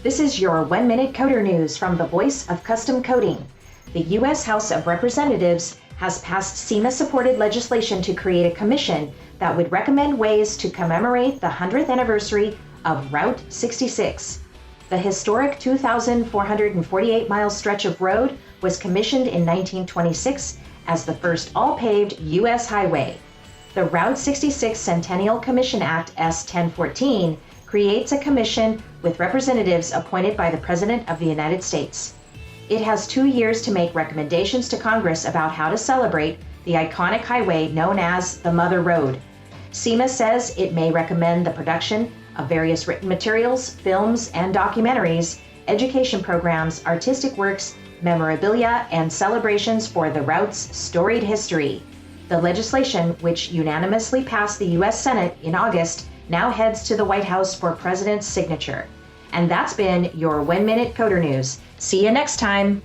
This is your 1-minute coder news from the Voice of Custom Coding. The U.S. House of Representatives has passed SEMA-supported legislation to create a commission that would recommend ways to commemorate the 100th anniversary of Route 66. The historic 2,448-mile stretch of road was commissioned in 1926 as the first all-paved U.S. highway. The Route 66 Centennial Commission Act S. 1014 creates a commission with representatives appointed by the President of the United States. It has 2 years to make recommendations to Congress about how to celebrate the iconic highway known as the Mother Road. SEMA says it may recommend the production of various written materials, films and documentaries, education programs, artistic works, memorabilia, and celebrations for the route's storied history. The legislation, which unanimously passed the U.S. Senate in August, now heads to the White House for President's signature. And that's been your 1-minute coder news. See you next time.